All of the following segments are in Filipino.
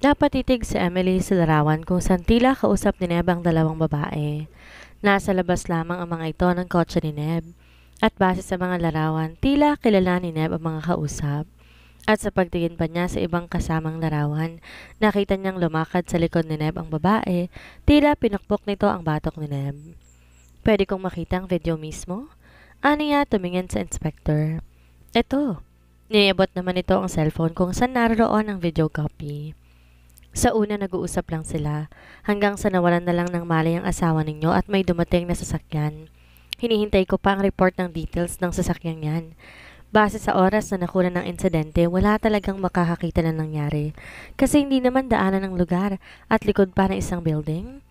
Napatitig si Emily sa larawan kung saan tila kausap ni Neb ang dalawang babae. Nasa labas lamang ang mga ito ng kotse ni Neb. At base sa mga larawan, tila kilala ni Neb ang mga kausap. At sa pagtingin pa niya sa ibang kasamang larawan, nakita niyang lumakad sa likod ni Neb ang babae, tila pinukpok nito ang batok ni Neb. Pwede kong makita ang video mismo? Aniya tumingin sa inspector. Eto. Niabot naman ito ang cellphone kung saan naroon ang video copy. Sa una nag-uusap lang sila, hanggang sa nawalan na lang ng malay ang asawa ninyo at may dumating na sasakyan. Hinihintay ko pa ang report ng details ng sasakyan yan. Base sa oras na nakuha ng insidente, wala talagang makakakita na nangyari. Kasi hindi naman daanan ng lugar at likod pa ng isang building.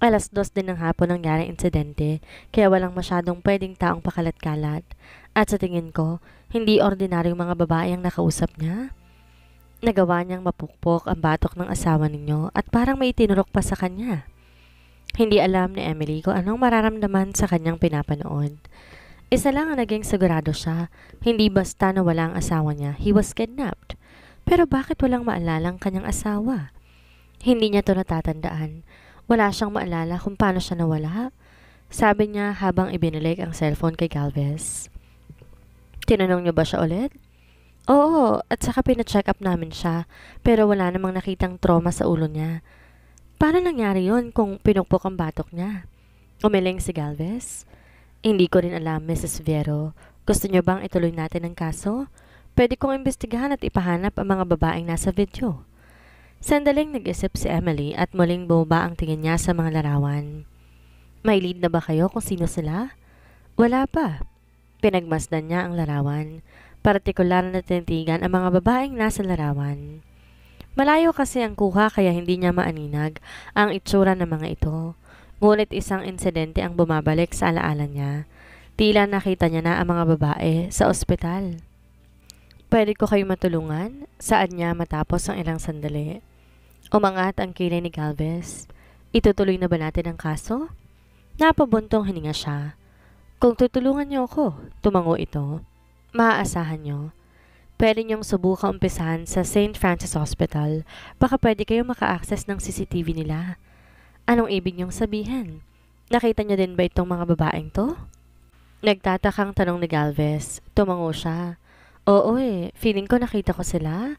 2:00 din ng hapon nangyari ang insidente, kaya walang masyadong pwedeng taong pakalat-kalat. At sa tingin ko, hindi ordinaryong mga babae ang nakausap niya. Nagawa niyang mapukpok ang batok ng asawa ninyo at parang may itinurok pa sa kanya. Hindi alam ni Emily kung anong mararamdaman sa kanyang pinapanood. Isa lang ang naging sigurado siya, hindi basta nawala ang asawa niya, he was kidnapped. Pero bakit walang maalala ang kanyang asawa? Hindi niya to natatandaan. Wala siyang maalala kung paano siya nawala. Sabi niya habang ibinalik ang cellphone kay Galvez. Tinanong niyo ba siya ulit? Oo, at saka pina-check up namin siya, pero wala namang nakitang trauma sa ulo niya. Paano nangyari yon kung pinukpok ang batok niya? Umiling si Galvez. Hindi ko rin alam, Mrs. Viero. Gusto niyo bang ituloy natin ang kaso? Pwede kong imbestigahan at ipahanap ang mga babaeng nasa video. Sandaling nag-isip si Emily at muling bumaba ang tingin niya sa mga larawan. May lead na ba kayo kung sino sila? Wala pa. Pinagmasdan niya ang larawan. Partikular na tinitigan ang mga babaeng nasa larawan. Malayo kasi ang kuha kaya hindi niya maaninag ang itsura ng mga ito. Ngunit isang insidente ang bumabalik sa alaala niya. Tila nakita niya na ang mga babae sa ospital. Pwede ko kayo matulungan? Saan niya matapos ang ilang sandali? Umangat ang kilay ni Galvez. Itutuloy na ba natin ang kaso? Napabuntong hininga siya. Kung tutulungan niyo ako, tumango ito. Maaasahan nyo. Pwede niyong subukang umpisahan sa St. Francis Hospital. Baka pwede kayo maka-access ng CCTV nila. Anong ibig niyong sabihin? Nakita niyo din ba itong mga babaeng to? Nagtatakang tanong ni Galvez. Tumango siya. Oo feeling ko nakita ko sila.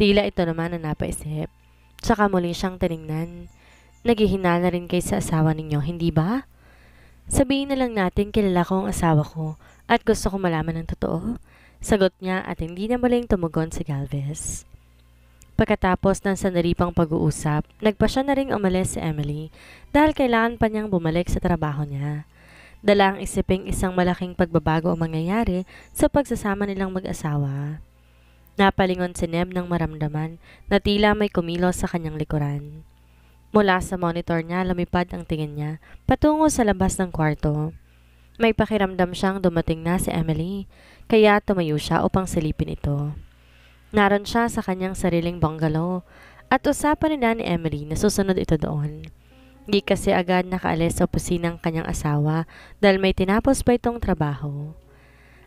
Tila ito naman ang napaisip. Tsaka muli siyang tiningnan. Naghihinala rin kay sa asawa ninyo, hindi ba? Sabihin na lang natin kilala ko ang asawa ko at gusto ko malaman ng totoo. Sagot niya at hindi na muling tumugon si Galvez. Pagkatapos ng sandali pang pag-uusap, nagpa siya na ring umalis si Emily dahil kailangan pa niyang bumalik sa trabaho niya. Dala ang isiping isang malaking pagbabago ang mangyayari sa pagsasama nilang mag-asawa. Napalingon si Neb nang maramdaman na tila may kumilos sa kanyang likuran. Mula sa monitor niya, lumipad ang tingin niya patungo sa labas ng kwarto. May pakiramdam siyang dumating na si Emily, kaya tumayo siya upang silipin ito. Naroon siya sa kanyang sariling bungalow at usapan nila ni Emily na susunod ito doon. Di kasi agad nakaalis sa opisinang kanyang asawa dahil may tinapos pa itong trabaho.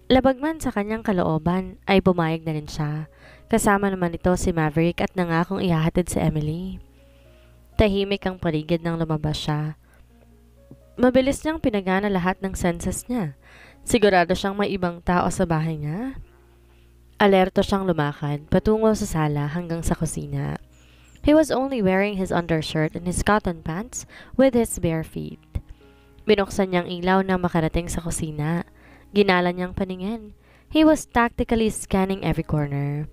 Labag man sa kanyang kalooban ay pumayag na rin siya. Kasama naman ito si Maverick at nangakong ihahatid si Emily. Tahimik ang paligid nang lumabas siya. Mabilis niyang pinagana lahat ng senses niya. Sigurado siyang may ibang tao sa bahay niya. Alerto siyang lumakad patungo sa sala hanggang sa kusina. He was only wearing his undershirt and his cotton pants with his bare feet. Binuksan niyang ilaw na makarating sa kusina. Ginala niyang paningin. He was tactically scanning every corner.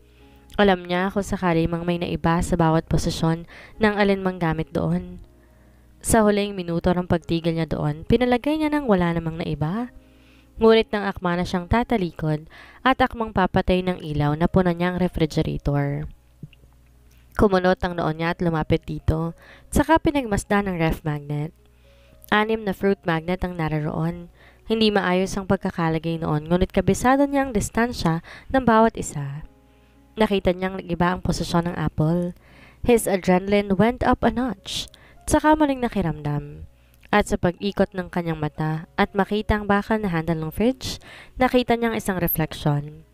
Alam niya kung sakali mang may naiba sa bawat posisyon ng alinmang gamit doon. Sa huling minuto ng pagtigil niya doon, pinalagay niya nang wala namang naiba. Ngunit nang akma na siyang tatalikod at akmang papatay ng ilaw na puno niyang refrigerator. Kumunot ang noon niya at lumapit dito, saka pinagmasdan ng ref magnet. 6 na fruit magnet ang naroon. Hindi maayos ang pagkakalagay noon, ngunit kabisado niya ang distansya ng bawat isa. Nakita niyang nag-iba ang posisyon ng apple. His adrenaline went up a notch. Saka muling nakiramdam. At sa pag-ikot ng kanyang mata at makita ang bakal na handle ng fridge, nakita niyang isang refleksyon.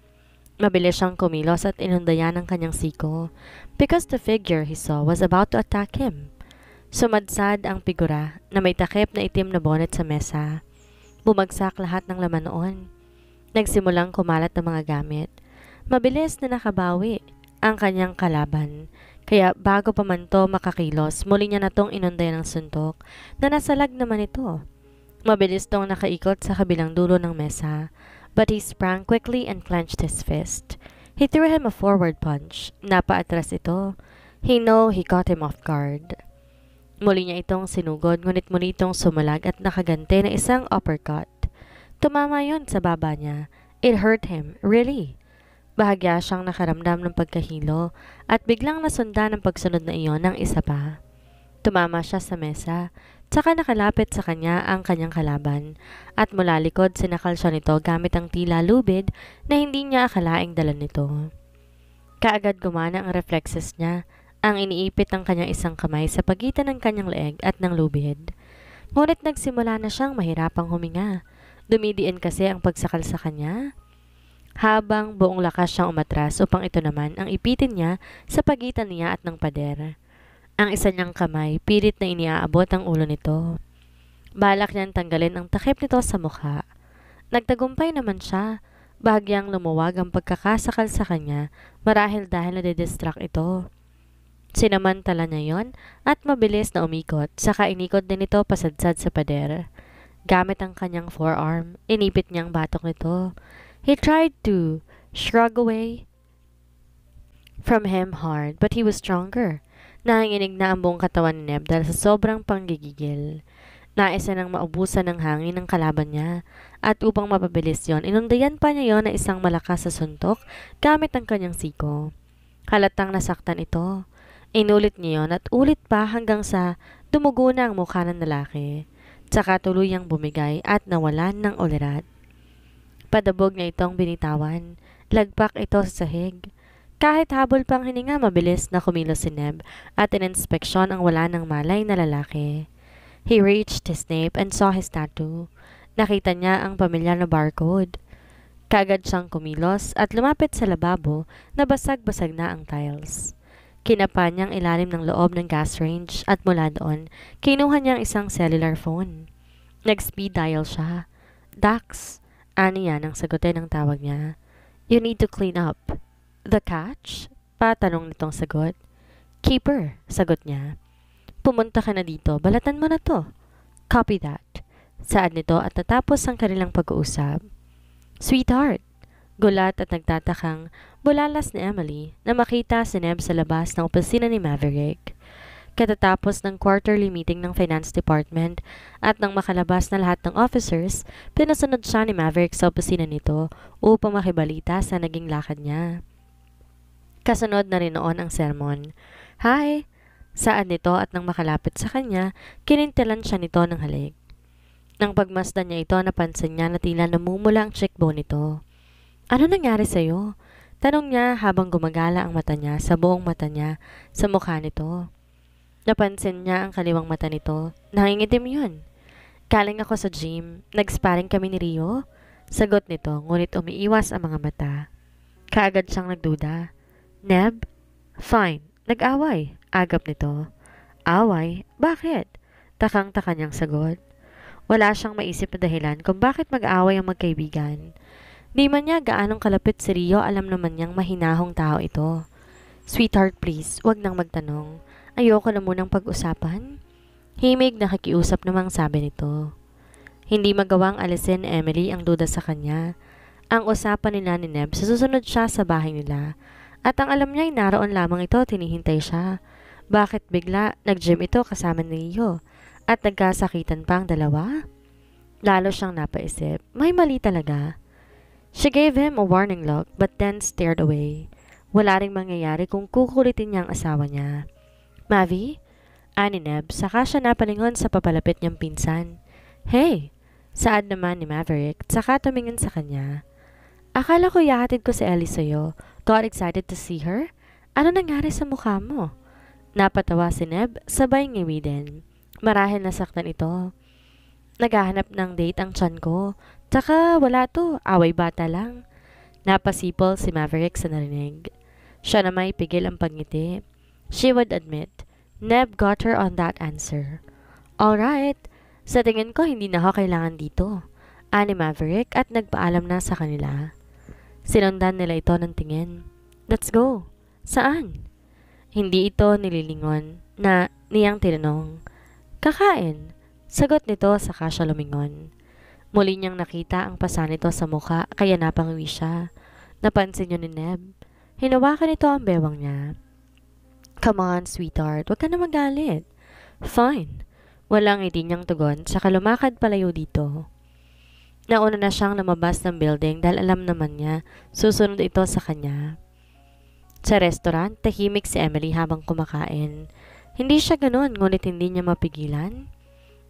Mabilis siyang kumilos at inundayan ang kanyang siko because the figure he saw was about to attack him. Sumadsad ang figura na may takip na itim na bonnet sa mesa. Bumagsak lahat ng laman noon. Nagsimulang kumalat ng mga gamit. Mabilis na nakabawi ang kanyang kalaban. Kaya bago pa man to makakilos, muli niya na tong inundayan ng suntok na nasalag naman ito. Mabilis tong nakaikot sa kabilang dulo ng mesa, but he sprang quickly and clenched his fist. He threw him a forward punch. Napaatras ito. He knew he caught him off guard. Muli niya itong sinugod, ngunit muli itong sumalag at nakagante na isang uppercut. Tumama yon sa baba niya. It hurt him, really. Bahagya siyang nakaramdam ng pagkahilo at biglang nasundan ng pagsunod na iyon ng isa pa. Tumama siya sa mesa, tsaka nakalapit sa kanya ang kanyang kalaban at mula likod sinakal siya nito gamit ang tila lubid na hindi niya akalaing dala nito. Kaagad gumana ang reflexes niya, ang iniipit ng kanyang isang kamay sa pagitan ng kanyang leeg at ng lubid. Ngunit nagsimula na siyang mahirapang huminga. Dumidiin kasi ang pagsakal sa kanya. Habang buong lakas siyang umatras upang ito naman ang ipitin niya sa pagitan niya at ng pader. Ang isa niyang kamay, pilit na iniaabot ang ulo nito. Balak niyang tanggalin ang takip nito sa mukha. Nagtagumpay naman siya. Bahagyang lumuwag ang pagkakasakal sa kanya marahil dahil nadidistract ito. Sinamantala niya yon at mabilis na umikot, saka inikot din ito pasadsad sa pader. Gamit ang kanyang forearm, inipit niyang batok nito. He tried to shrug away from him hard, but he was stronger. Nanginginig na ang buong katawan ni Neb dahil sa sobrang panggigigil. Naisa nang maubusan ng hangin ng kalaban niya, at upang mapabilis yon, inundayan pa niya yon na isang malakas sa suntok gamit ang kanyang siko. Halatang nasaktan ito. Inulit niya yon at ulit pa hanggang sa dumugo na ang mukha ng lalaki. Tsaka tuluyang bumigay at nawalan ng ulirat. Padabog niya itong binitawan. Lagpak ito sa sahig. Kahit habol pang hininga, mabilis na kumilos si Neb at ininspeksyon ang wala ng malay na lalaki. He reached his nape and saw his tattoo. Nakita niya ang pamilyar na barcode. Kaagad siyang kumilos at lumapit sa lababo na basag-basag na ang tiles. Kinapa niyang ilalim ng loob ng gas range at mula doon, kinuha niyang isang cellular phone. Nag-speed dial siya. Dax, aniya nang sagutin ang tawag niya. You need to clean up. The catch? Patanong nitong sagot. Keeper, sagot niya. Pumunta ka na dito, balatan mo na to. Copy that. Saad nito at natapos ang kanilang pag-uusap. Sweetheart, gulat at nagtatakang bulalas ni Emily na makita si Neb sa labas ng opisina ni Maverick. Katatapos ng quarterly meeting ng finance department at nang makalabas na lahat ng officers, pinasunod siya ni Maverick sa opisina nito upang makibalita sa naging lakad niya. Kasunod na rin noon ang sermon. Hi! Saad nito at nang makalapit sa kanya, kinintilan siya nito ng halik. Nang pagmasdan niya ito, napansin niya na tila namumula ang cheekbone nito. Ano nangyari sa'yo? Tanong niya habang gumagala ang mata niya sa buong mata niya sa mukha nito. Napansin niya ang kaliwang mata nito. Nangingitim yun. Galing ako sa gym. Nag-sparring kami ni Rio. Sagot nito, ngunit umiiwas ang mga mata. Kaagad siyang nagduda. Neb? Fine. Nag-away. Agap nito. Away? Bakit? Takang-taka niyang sagot. Wala siyang maisip na dahilan kung bakit mag-away ang magkaibigan. Di man niya gaanong kalapit si Rio, alam naman niyang mahinahong tao ito. Sweetheart, please, wag nang magtanong. Ayoko na munang pag-usapan. Himig na nakikiusap namang sabi nito. Hindi magawang alisin ni Emily ang duda sa kanya. Ang usapan nila ni Neb sa susunod siya sa bahay nila. At ang alam niya ay naroon lamang ito, tinihintay siya. Bakit bigla nag-gym ito kasama ni Rio? At nagkasakitan pa ang dalawa? Lalo siyang napaisip. May mali talaga. She gave him a warning look but then stared away. Wala ring mangyayari kung kukulitin niya ang asawa niya. Mavi? Ani Neb, saka siya napalingon sa papalapit niyang pinsan. Hey! Saad naman ni Maverick, saka tumingin sa kanya. Akala ko yahatid ko si Ellie sa'yo. Got excited to see her? Ano nangyari sa mukha mo? Napatawa si Neb, sabay ngiwi din. Marahil nasaktan ito. Naghahanap ng date ang tiyan ko. Tsaka wala to, away bata lang. Napasipol si Maverick sa narinig. Siya na may pigil ang pagngiti. She would admit, Neb got her on that answer. Alright, sa tingin ko hindi na ako kailangan dito. Ani Maverick at nagpaalam na sa kanila. Sinundan nila ito ng tingin. Let's go. Saan? Hindi ito nililingon na niyang tinanong. Kakain. Sagot nito saka siya lumingon. Muli niyang nakita ang pasa nito sa mukha kaya napangiwi siya. Napansin niyo ni Neb. Hinawakan nito ang bewang niya. Come on, sweetheart. Huwag ka na magalit. Fine. Walang ngiti niyang tugon saka lumakad palayo dito. Nauna na siyang lumabas ng building dahil alam naman niya susunod ito sa kanya. Sa restaurant, tahimik si Emily habang kumakain. Hindi siya ganun ngunit hindi niya mapigilan.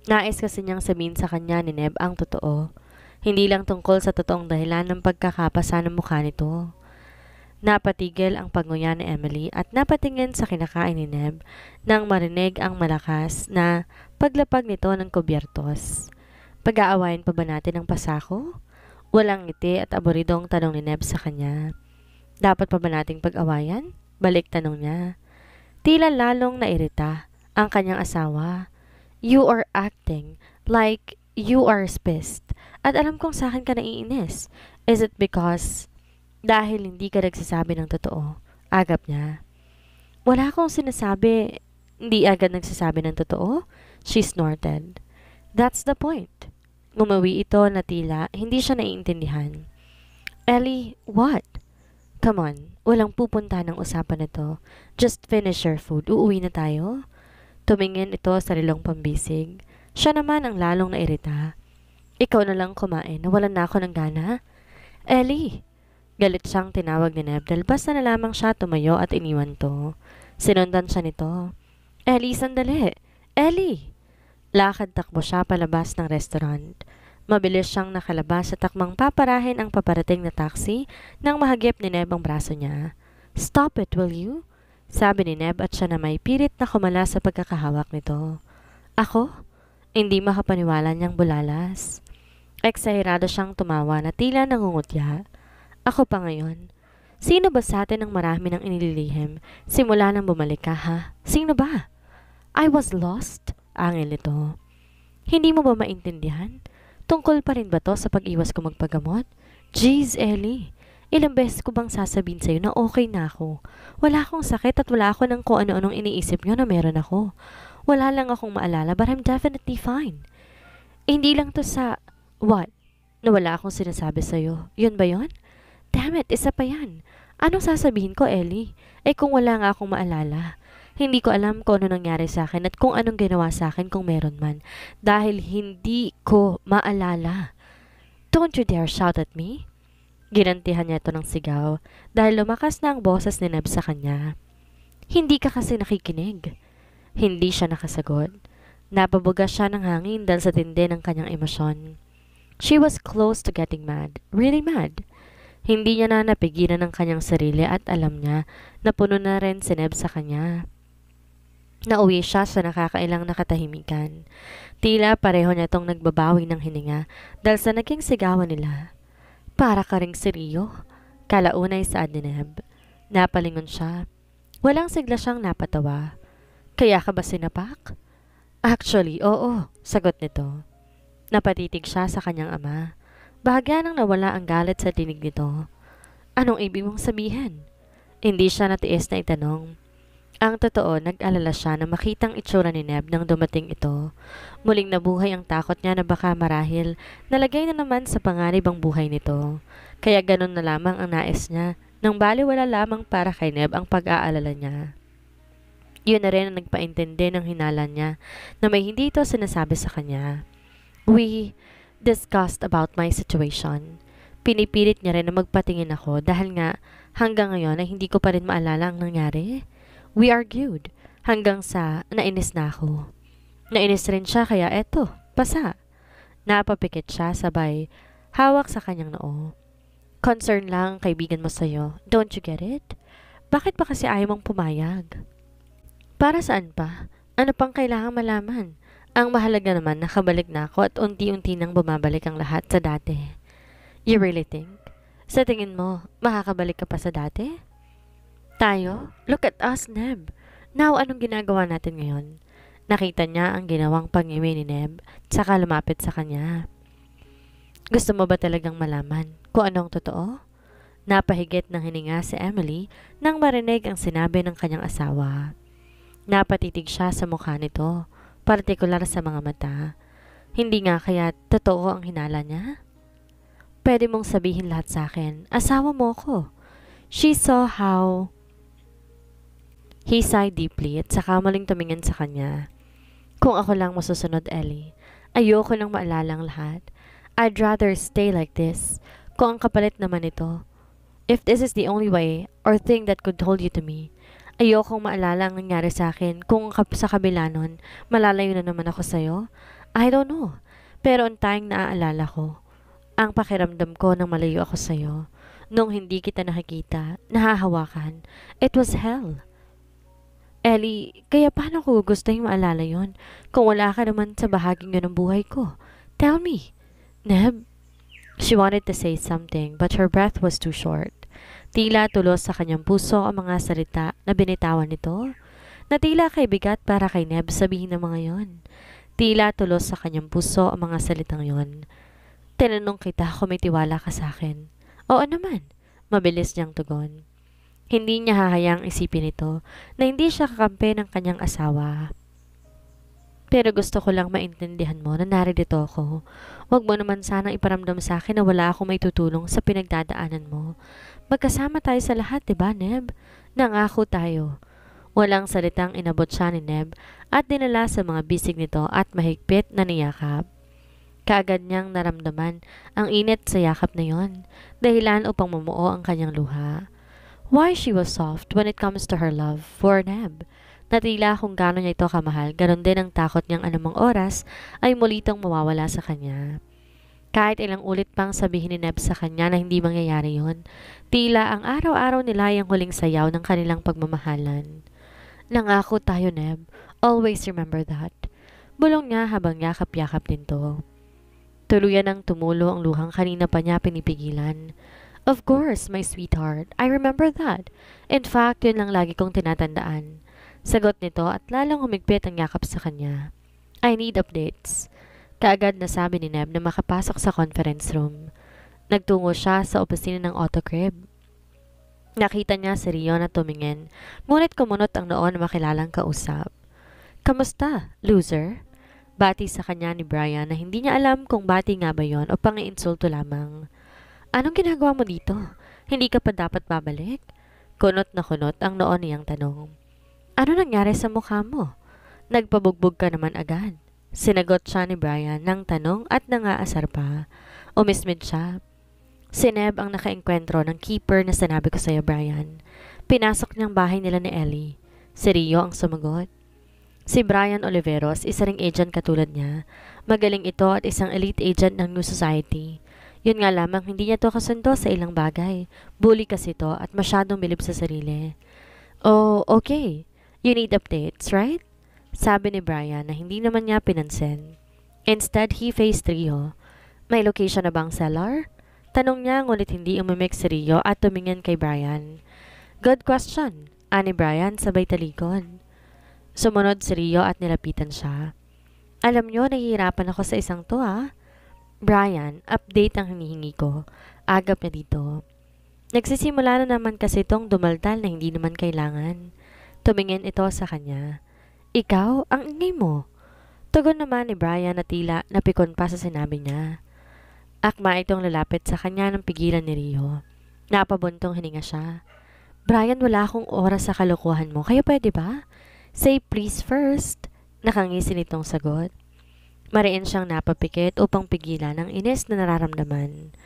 Nais kasi niyang sabihin sa kanya ni Neb ang totoo. Hindi lang tungkol sa totoong dahilan ng pagkakapasa ng mukha nito. Napatigil ang pagnguya ni Emily at napatingin sa kinakain ni Neb nang marinig ang malakas na paglapag nito ng kubyertos. Pag-aawayin pa ba natin ang pasako? Walang ngiti at aboridong tanong ni Neb sa kanya. Dapat pa ba nating pag-awayan? Balik tanong niya. Tila lalong nairita ang kanyang asawa. You are acting like you are pissed. At alam kong sa akin ka naiinis. Is it because dahil hindi ka nagsasabi ng totoo? Agap niya. Wala akong sinasabi. Hindi agad nagsasabi ng totoo? She snorted. That's the point. Ngumawi ito na tila hindi siya naiintindihan. Ellie, what? Come on, walang pupunta ng usapan na to. Just finish your food. Uuwi na tayo? Tumingin ito sa rilong pambisig. Siya naman ang lalong nairita. Ikaw na lang kumain, nawalan na ako ng gana. Ellie! Galit siyang tinawag ni Neb dahil basta na lamang siya tumayo at iniwan to. Sinundan siya nito. Ellie, sandali! Ellie! Lakad takbo siya palabas ng restaurant. Mabilis siyang nakalabas sa takmang paparahin ang paparating na taxi nang mahagip ni Neb ang braso niya. Stop it, will you? Sabi ni Neb at siya na may pirit na kumala sa pagkakahawak nito. Ako? Hindi makapaniwala niyang bulalas. Eksahirado siyang tumawa na tila nangungutya. Ako pa ngayon. Sino ba sa atin ang marami ng inililihim simula nang bumalik ka, ha? Sino ba? I was lost? Angel ito. Hindi mo ba maintindihan? Tungkol pa rin ba to sa pag-iwas ko magpagamot? Jeez, Ellie. Ilang beses ko bang sasabihin sa'yo na okay na ako? Wala akong sakit at wala ako ng kung ano-anong iniisip nyo na meron ako. Wala lang akong maalala but I'm definitely fine. Hindi lang to sa... What? Na wala akong sinasabi sa'yo. Yun ba yun? Damn it, isa pa yan. Anong sasabihin ko, Ellie? Eh kung wala nga akong maalala. Hindi ko alam kung ano nangyari sa akin at kung anong ginawa sa akin kung meron man. Dahil hindi ko maalala. Don't you dare shout at me. Ginantihan niya ito ng sigaw dahil lumakas na ang boses ni Neb sa kanya. Hindi ka kasi nakikinig. Hindi siya nakasagot. Napabuga siya ng hangin dahil sa tindi ng kanyang emosyon. She was close to getting mad. Really mad. Hindi niya na napigilan ng kanyang sarili at alam niya na puno na rin si Neb sa kanya. Nauwi siya sa nakakailang nakatahimikan. Tila pareho niya itong nagbabawi ng hininga dahil sa naging sigawan nila. Para ka ring seryo? Kalaunay sa ni Neb. Napalingon siya. Walang sigla siyang napatawa. Kaya ka ba sinapak? Actually, oo, sagot nito. Napatitig siya sa kanyang ama. Bahagya nang nawala ang galit sa tinig nito. Anong ibig mong sabihin? Hindi siya natiis na itanong. Ang totoo, nag-alala siya na makitang itsura ni Neb nang dumating ito. Muling nabuhay ang takot niya na baka marahil nalagay na naman sa panganib ang buhay nito. Kaya ganun na lamang ang nais niya nang baliwala lamang para kay Neb ang pag-aalala niya. Yun na rin ang nagpaintindi ng hinala niya na may hindi ito sinasabi sa kanya. We discussed about my situation. Pinipilit niya rin na magpatingin ako dahil nga hanggang ngayon ay hindi ko pa rin maalala ang nangyari. We argued hanggang sa nainis na ako. Nainis rin siya kaya eto, pasa. Napapikit siya sabay hawak sa kanyang noo. Concern lang ang kaibigan mo sa'yo. Don't you get it? Bakit pa kasi ayaw mong pumayag? Para saan pa? Ano pang kailangan malaman? Ang mahalaga naman nakabalik na ako at unti-unti nang bumabalik ang lahat sa dati. You really think? Sa tingin mo, makakabalik ka pa sa dati? Tayo? Look at us, Neb. Now, anong ginagawa natin ngayon? Nakita niya ang ginawang pangingimi ni Neb, saka lumapit sa kanya. Gusto mo ba talagang malaman kung anong totoo? Napahigit ng hininga si Emily nang marinig ang sinabi ng kanyang asawa. Napatitig siya sa mukha nito, partikular sa mga mata. Hindi nga kaya totoo ang hinala niya? Pwede mong sabihin lahat sa akin, asawa mo ko. She saw how... He sighed deeply at saka maling tumingin sa kanya. Kung ako lang masusunod, Ellie, ayoko nang maalala ang lahat. I'd rather stay like this. Kung ang kapalit naman ito, if this is the only way or thing that could hold you to me, ayokong maalala ang nangyari sa akin kung sa kabila nun, malalayo na naman ako sa'yo. I don't know. Pero ang tayong naaalala ko, ang pakiramdam ko nang malayo ako sa'yo, nung hindi kita nakikita, nahahawakan, it was hell. Ellie, kaya paano ko gustuhin maalala yon kung wala ka naman sa bahaging yun ng buhay ko? Tell me. Neb? She wanted to say something but her breath was too short. Tila tulos sa kanyang puso ang mga salita na binitawan nito, na tila kay bigat para kay Neb sabihin ng mga yon. Tila tulos sa kanyang puso ang mga salitang yon. Tinanong kita kung may tiwala ka sa akin. Oo naman, mabilis niyang tugon. Hindi niya hahayang isipin ito na hindi siya kakampi ng kanyang asawa. Pero gusto ko lang maintindihan mo na narito ako. Huwag mo naman sanang iparamdam sa akin na wala akong may tutulong sa pinagdadaanan mo. Magkasama tayo sa lahat, diba, Neb? Nangako tayo. Walang salitang inabot siya ni Neb at dinala sa mga bisig nito at mahigpit na niyakap. Kaagad niyang naramdaman ang init sa yakap na yon, dahilan upang mamuo ang kanyang luha. Why she was soft when it comes to her love for Neb. Natila kung gaano niya ito kamahal, ganon din ang takot niyang anumang oras ay mulitong mawawala sa kanya. Kahit ilang ulit pang sabihin ni Neb sa kanya na hindi mangyayari yon, tila ang araw-araw nila yung huling sayaw ng kanilang pagmamahalan. Nangako tayo, Neb. Always remember that. Bulong niya habang yakap-yakap din to. Tuluyan ang tumulo ang luhang kanina pa niya pinipigilan. Of course, my sweetheart. I remember that. In fact, yun lang lagi kong tinatandaan. Sagot nito at lalong humigpit ang yakap sa kanya. I need updates. Kaagad nasabi ni Neb na makapasok sa conference room. Nagtungo siya sa opisina ng autocrib. Nakita niya si Rio na tumingin, ngunit kumunot ang noo na makilalang kausap. Kamusta, loser? Bati sa kanya ni Brian na hindi niya alam kung bati nga ba yon o pang-iinsulto lamang. Anong ginagawa mo dito? Hindi ka pa dapat babalik? Kunot na kunot ang noon niyang tanong. Ano nangyari sa mukha mo? Nagpabugbog ka naman agad. Sinagot siya ni Brian ng tanong at nangaasar pa. Umismid siya. Si Neb ang nakaengkwentro ng keeper na sinabi ko sa'yo, Brian. Pinasok niyang bahay nila ni Ellie. Si Rio ang sumagot. Si Brian Oliveros, isa ring agent katulad niya. Magaling ito at isang elite agent ng New Society. Yun nga lamang hindi niya to kasundo sa ilang bagay. Bully kasi to at masyadong bilib sa sarili. Oh, okay. You need updates, right? Sabi ni Brian na hindi naman niya pinansin. Instead, he faced Rio. May location na bang seller? Tanong niya ngunit hindi umimik si Rio at tumingin kay Brian. Good question, ani Brian sabay talikod. Sumunod si Rio at nilapitan siya. Alam niyo, nahihirapan ako sa isang to Brian, update ang hinihingi ko. Agap na dito. Nagsisimula na naman kasi itong dumaldal na hindi naman kailangan. Tumingin ito sa kanya. Ikaw, ang ingay mo. Tugon naman ni Brian na tila napikon pa sa sinabi niya. Akma itong lalapit sa kanya ng pigilan ni Rio. Napabuntong hininga siya. Brian, wala akong oras sa kalokohan mo. Kaya pwede ba? Say please first. Nakangisi nitong sagot. Mariin siyang napapikit upang pigilan ang inis na nararamdaman.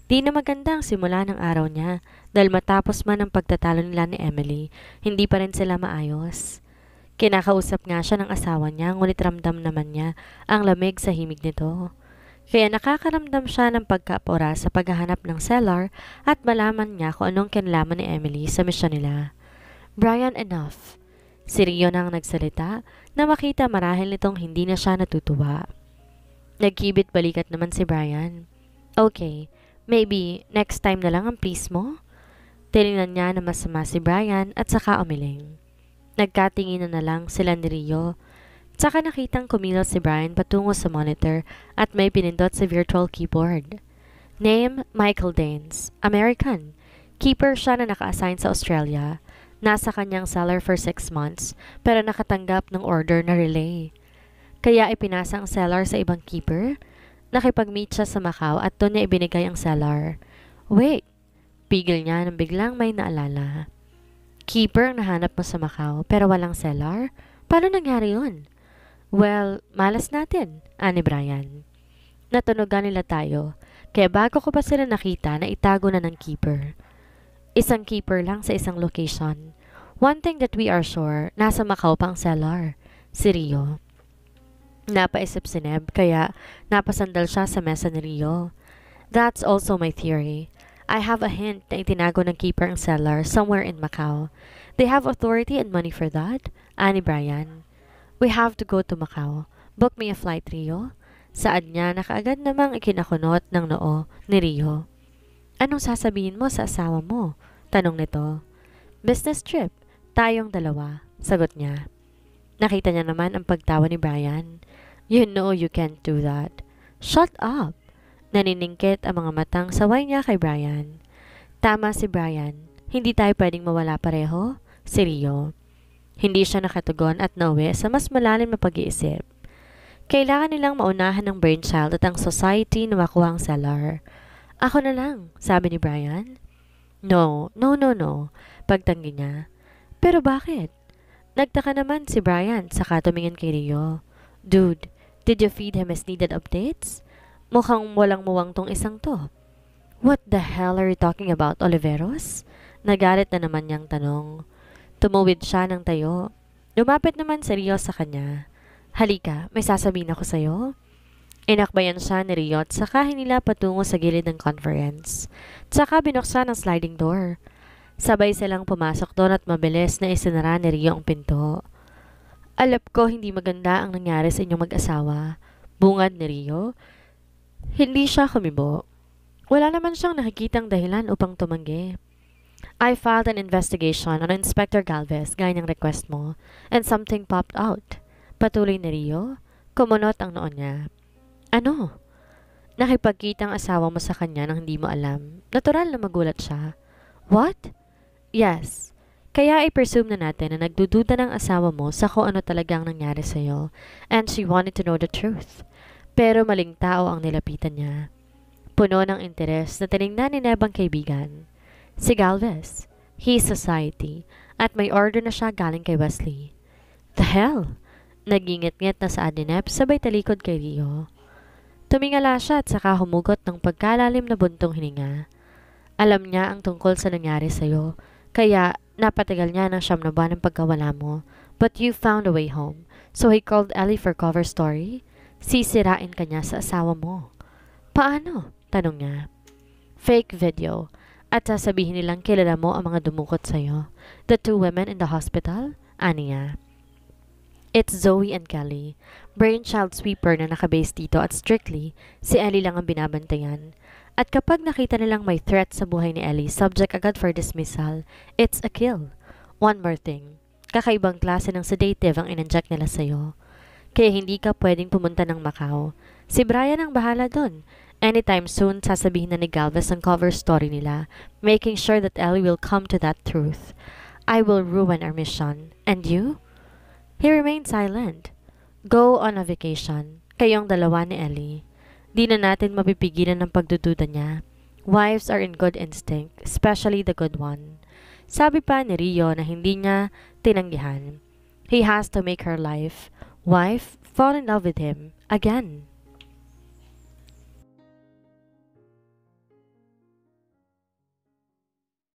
Di na maganda ang simula ng araw niya dahil matapos man ang pagtatalo nila ni Emily, hindi pa rin sila maayos. Kinakausap nga siya ng asawa niya ngunit ramdam naman niya ang lamig sa himig nito. Kaya nakakaramdam siya ng pagkapora sa paghahanap ng seller at malaman niya kung anong kinalaman ni Emily sa misyon nila. Brian, enough. Si Rio na ang nagsalita na makita marahil nitong hindi na siya natutuwa. Nagkibit balikat naman si Brian. Okay, Maybe next time na lang ang please mo? Tinignan niya na masama si Brian at saka umiling. Nagkatinginan na lang sila ni Rio. Tsaka nakitang kumilos si Brian patungo sa monitor at may pinindot sa virtual keyboard. Name, Michael Danes. American. Keeper siya na naka-assign sa Australia. Nasa kanyang cellar for 6 months pero nakatanggap ng order na relay. Kaya ipinasa ang cellar sa ibang keeper. Nakipag-meet siya sa Macau at doon niya ibinigay ang cellar. Wait! Pigil niya nang biglang may naalala. Keeper ang nahanap mo sa Macau pero walang cellar? Paano nangyari yun? Well, malas natin, ani Brian. Natunugan nila tayo, kaya bago ko pa sila nakita na itago na ng keeper. Isang keeper lang sa isang location. One thing that we are sure, nasa Macau pa ang cellar. Si Rio. Napaisip si Neb kaya napasandal siya sa mesa ni Rio. That's also my theory. I have a hint na itinago ng keeper ang cellar somewhere in Macau. They have authority and money for that, ani Brian. We have to go to Macau. Book me a flight, Rio. Saad niya na kaagad namang ikinakunot ng noo ni Rio. Anong sasabihin mo sa asawa mo? Tanong nito. Business trip. Tayong dalawa. Sagot niya. Nakita niya naman ang pagtawa ni Brian. You know you can't do that. Shut up! Naniningkit ang mga matang saway niya kay Brian. Tama si Brian. Hindi tayo pwedeng mawala pareho? Si Rio. Hindi siya nakatugon at nauwi sa mas malalim na pag-iisip. Kailangan nilang maunahan ng brainchild at ang society na makuha ang cellar. Ako na lang, sabi ni Brian. No. Pagtanggi niya. Pero bakit? Nagtaka naman si Brian saka tumingin kay Rio. Dude, did you feed him his needed updates? Mukhang walang muwang tong isang to. What the hell are you talking about, Oliveros? Nagalit na naman niyang tanong. Tumuwid siya ng tayo. Lumapit naman si Rio sa kanya. Halika, may sasabihin ako sa'yo. Inakbayan siya ni Rio at saka hinila patungo sa gilid ng conference. Tsaka binuksan ang sliding door. Sabay silang pumasok doon at mabilis na isinara ni Rio ang pinto. Alap ko hindi maganda ang nangyari sa inyong mag-asawa. Bungad ni Rio. Hindi siya kumibo. Wala naman siyang nakikitang dahilan upang tumanggi. I filed an investigation on Inspector Galvez gaya ng request mo and something popped out. Patuloy ni Rio. Kumunot ang noon niya. Ano? Nakipagkita ang asawa mo sa kanya nang hindi mo alam. Natural na magulat siya. What? Yes. Kaya i-presume na natin na nagdududa ng asawa mo sa kung ano talagang nangyari sa'yo and she wanted to know the truth. Pero maling tao ang nilapitan niya. Puno ng interes na tinignan ni Neb ang kaibigan. Si Galvez. He's society. At may order na siya galing kay Wesley. The hell? Nagingit-ngit na sa ni Neb sabay talikod kay Rio. Tumingala siya at saka humugot ng pagkalalim na buntong hininga. Alam niya ang tungkol sa nangyari sa'yo. Kaya napatagal niya ng 9 na buwan ang pagkawala mo. But you found a way home. So he called Ellie for cover story? Sisirain ka niya sa asawa mo. Paano? Tanong niya. Fake video. At sasabihin nilang kilala mo ang mga dumukot sa'yo. The 2 women in the hospital? Ani niya. It's Zoe and Kelly. Brainchild sweeper na nakabase dito at strictly, si Ellie lang ang binabantayan. At kapag nakita nilang may threat sa buhay ni Ellie, subject agad for dismissal, it's a kill. One more thing. Kakaibang klase ng sedative ang inanjak nila sa'yo. Kaya hindi ka pwedeng pumunta ng Macau. Si Brian ang bahala doon. Anytime soon, sasabihin na ni Galvez ang cover story nila, making sure that Ellie will come to that truth. I will ruin our mission. And you? He remained silent. Go on a vacation. Kayong dalawa ni Ellie. Di na natin mapipigilan ng pagdududa niya. Wives are in good instinct, especially the good one. Sabi pa ni Rio na hindi niya tinanggihan. He has to make her wife fall in love with him again.